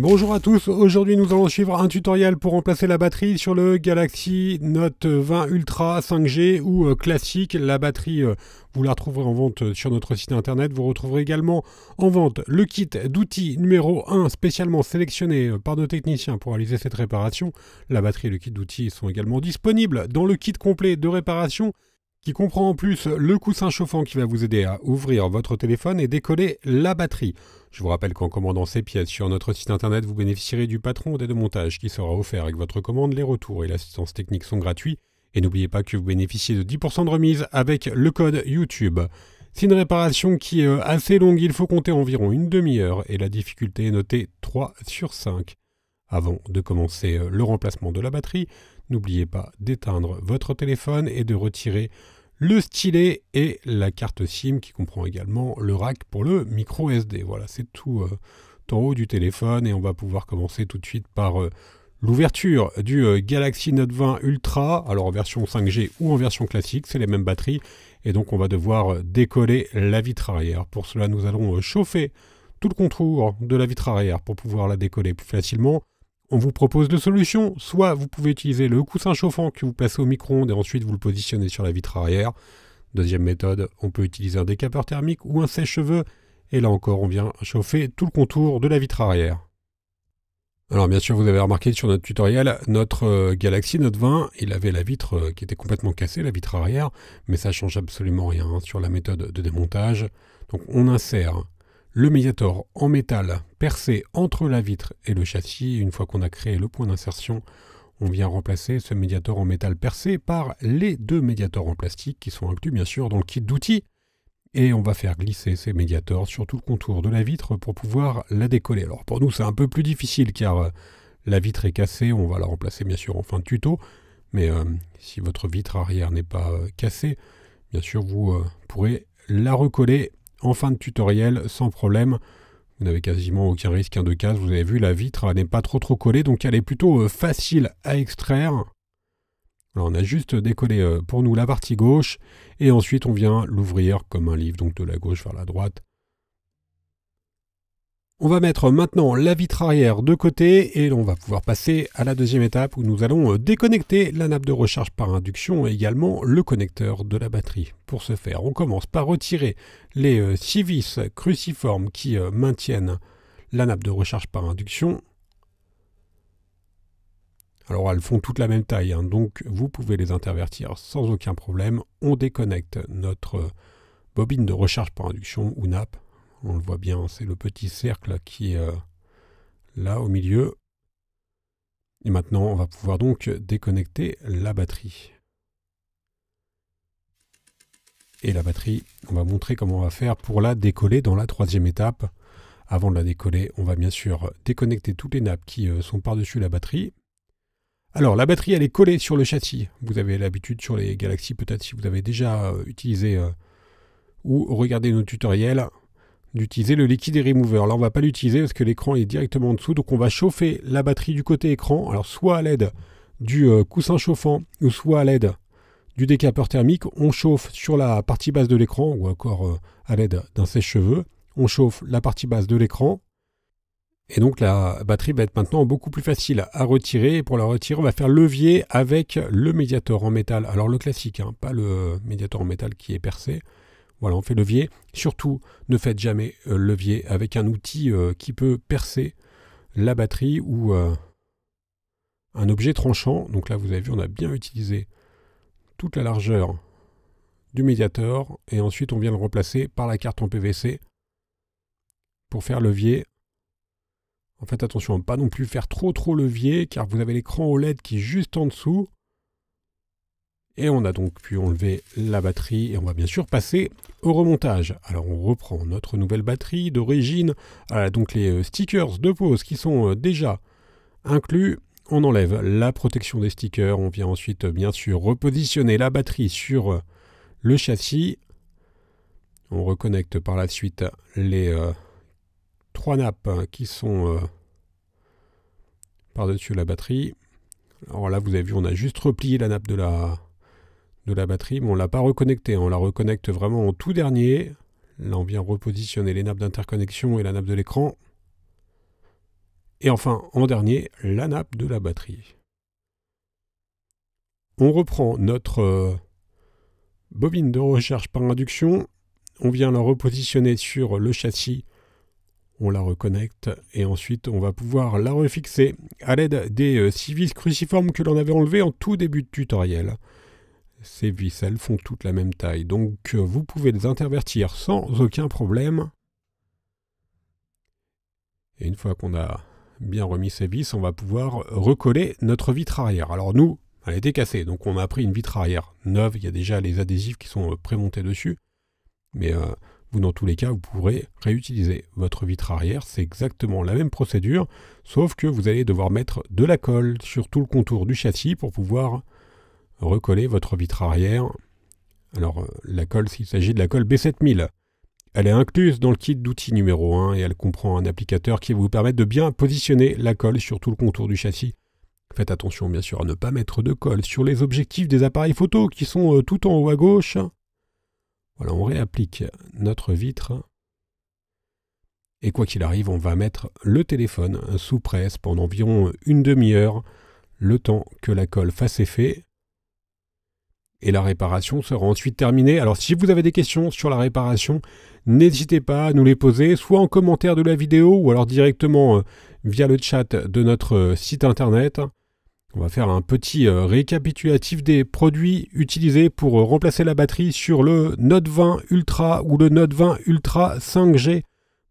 Bonjour à tous, aujourd'hui nous allons suivre un tutoriel pour remplacer la batterie sur le Galaxy Note 20 Ultra 5G ou classique. La batterie, vous la retrouverez en vente sur notre site internet. Vous retrouverez également en vente le kit d'outils numéro 1 spécialement sélectionné par nos techniciens pour réaliser cette réparation. La batterie et le kit d'outils sont également disponibles dans le kit complet de réparation qui comprend en plus le coussin chauffant qui va vous aider à ouvrir votre téléphone et décoller la batterie. Je vous rappelle qu'en commandant ces pièces sur notre site internet, vous bénéficierez du patron d'aide de montage qui sera offert avec votre commande. Les retours et l'assistance technique sont gratuits. Et n'oubliez pas que vous bénéficiez de 10% de remise avec le code YouTube. C'est une réparation qui est assez longue, il faut compter environ une demi-heure et la difficulté est notée 3 sur 5. Avant de commencer le remplacement de la batterie, n'oubliez pas d'éteindre votre téléphone et de retirer le stylet et la carte SIM qui comprend également le rack pour le micro SD. Voilà, c'est tout en haut du téléphone et on va pouvoir commencer tout de suite par l'ouverture du Galaxy Note 20 Ultra, alors en version 5G ou en version classique, c'est les mêmes batteries et donc on va devoir décoller la vitre arrière. Pour cela, nous allons chauffer tout le contour de la vitre arrière pour pouvoir la décoller plus facilement. On vous propose deux solutions, soit vous pouvez utiliser le coussin chauffant que vous placez au micro-ondes et ensuite vous le positionnez sur la vitre arrière. Deuxième méthode, on peut utiliser un décapeur thermique ou un sèche-cheveux et là encore on vient chauffer tout le contour de la vitre arrière. Alors bien sûr vous avez remarqué sur notre tutoriel, notre Galaxy Note 20, il avait la vitre qui était complètement cassée, la vitre arrière, mais ça change absolument rien sur la méthode de démontage. Donc on insère le médiator en métal percé entre la vitre et le châssis. Une fois qu'on a créé le point d'insertion, on vient remplacer ce médiator en métal percé par les deux médiators en plastique qui sont inclus bien sûr dans le kit d'outils. Et on va faire glisser ces médiators sur tout le contour de la vitre pour pouvoir la décoller. Alors pour nous c'est un peu plus difficile car la vitre est cassée, on va la remplacer bien sûr en fin de tuto. Mais si votre vitre arrière n'est pas cassée, bien sûr vous pourrez la recoller en fin de tutoriel sans problème. Vous n'avez quasiment aucun risque de casse. Vous avez vu, la vitre n'est pas trop collée, donc elle est plutôt facile à extraire. Alors on a juste décollé pour nous la partie gauche, et ensuite on vient l'ouvrir comme un livre, donc de la gauche vers la droite. On va mettre maintenant la vitre arrière de côté et on va pouvoir passer à la deuxième étape où nous allons déconnecter la nappe de recharge par induction et également le connecteur de la batterie. Pour ce faire, on commence par retirer les 6 vis cruciformes qui maintiennent la nappe de recharge par induction. Alors elles font toutes la même taille, hein, donc vous pouvez les intervertir sans aucun problème. On déconnecte notre bobine de recharge par induction ou nappe. On le voit bien, c'est le petit cercle qui est là au milieu. Et maintenant, on va pouvoir donc déconnecter la batterie. Et la batterie, on va montrer comment on va faire pour la décoller dans la troisième étape. Avant de la décoller, on va bien sûr déconnecter toutes les nappes qui sont par-dessus la batterie. Alors, la batterie, elle est collée sur le châssis. Vous avez l'habitude sur les Galaxy, peut-être si vous avez déjà utilisé ou regardé nos tutoriels, d'utiliser le liquide remover. Là, on ne va pas l'utiliser parce que l'écran est directement en dessous. Donc, on va chauffer la batterie du côté écran. Alors, soit à l'aide du coussin chauffant ou soit à l'aide du décapeur thermique. On chauffe sur la partie basse de l'écran ou encore à l'aide d'un sèche-cheveux. On chauffe la partie basse de l'écran. Et donc, la batterie va être maintenant beaucoup plus facile à retirer. Et pour la retirer, on va faire levier avec le médiator en métal. Alors, le classique, hein, pas le médiator en métal qui est percé. Voilà, on fait levier. Surtout, ne faites jamais levier avec un outil qui peut percer la batterie ou un objet tranchant. Donc là, vous avez vu, on a bien utilisé toute la largeur du médiator. Et ensuite, on vient le remplacer par la carte en PVC pour faire levier. En fait, attention à ne pas non plus faire trop levier, car vous avez l'écran OLED qui est juste en dessous. Et on a donc pu enlever la batterie et on va bien sûr passer au remontage. Alors on reprend notre nouvelle batterie d'origine, donc les stickers de pose qui sont déjà inclus. On enlève la protection des stickers, on vient ensuite bien sûr repositionner la batterie sur le châssis. On reconnecte par la suite les 3 nappes qui sont par-dessus la batterie. Alors là vous avez vu, on a juste replié la nappe de la batterie, mais on ne l'a pas reconnecté. On la reconnecte vraiment en tout dernier. Là, on vient repositionner les nappes d'interconnexion et la nappe de l'écran. Et enfin, en dernier, la nappe de la batterie. On reprend notre bobine de recharge par induction, on vient la repositionner sur le châssis, on la reconnecte et ensuite on va pouvoir la refixer à l'aide des 6 vis cruciformes que l'on avait enlevées en tout début de tutoriel. Ces vis, elles font toutes la même taille, donc vous pouvez les intervertir sans aucun problème. Et une fois qu'on a bien remis ces vis, on va pouvoir recoller notre vitre arrière. Alors nous, elle était cassée, donc on a pris une vitre arrière neuve, il y a déjà les adhésifs qui sont prémontés dessus. Mais vous, dans tous les cas, vous pourrez réutiliser votre vitre arrière. C'est exactement la même procédure, sauf que vous allez devoir mettre de la colle sur tout le contour du châssis pour pouvoir recoller votre vitre arrière. Alors, la colle, s'il s'agit de la colle B7000. Elle est incluse dans le kit d'outils numéro 1 et elle comprend un applicateur qui va vous permettre de bien positionner la colle sur tout le contour du châssis. Faites attention, bien sûr, à ne pas mettre de colle sur les objectifs des appareils photo qui sont tout en haut à gauche. Voilà, on réapplique notre vitre. Et quoi qu'il arrive, on va mettre le téléphone sous presse pendant environ une demi-heure, le temps que la colle fasse effet. Et la réparation sera ensuite terminée. Alors si vous avez des questions sur la réparation, n'hésitez pas à nous les poser, soit en commentaire de la vidéo, ou alors directement via le chat de notre site internet. On va faire un petit récapitulatif des produits utilisés pour remplacer la batterie sur le Note 20 Ultra ou le Note 20 Ultra 5G.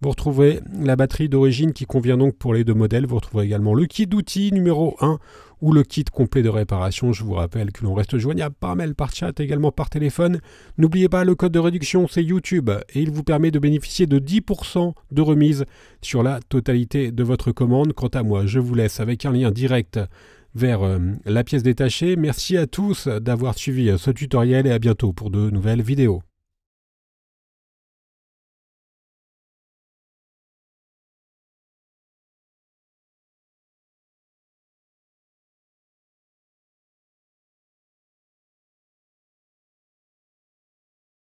Vous retrouverez la batterie d'origine qui convient donc pour les deux modèles. Vous retrouverez également le kit d'outils numéro 1 ou le kit complet de réparation. Je vous rappelle que l'on reste joignable par mail, par chat, également par téléphone. N'oubliez pas, le code de réduction, c'est YouTube et il vous permet de bénéficier de 10% de remise sur la totalité de votre commande. Quant à moi, je vous laisse avec un lien direct vers la pièce détachée. Merci à tous d'avoir suivi ce tutoriel et à bientôt pour de nouvelles vidéos.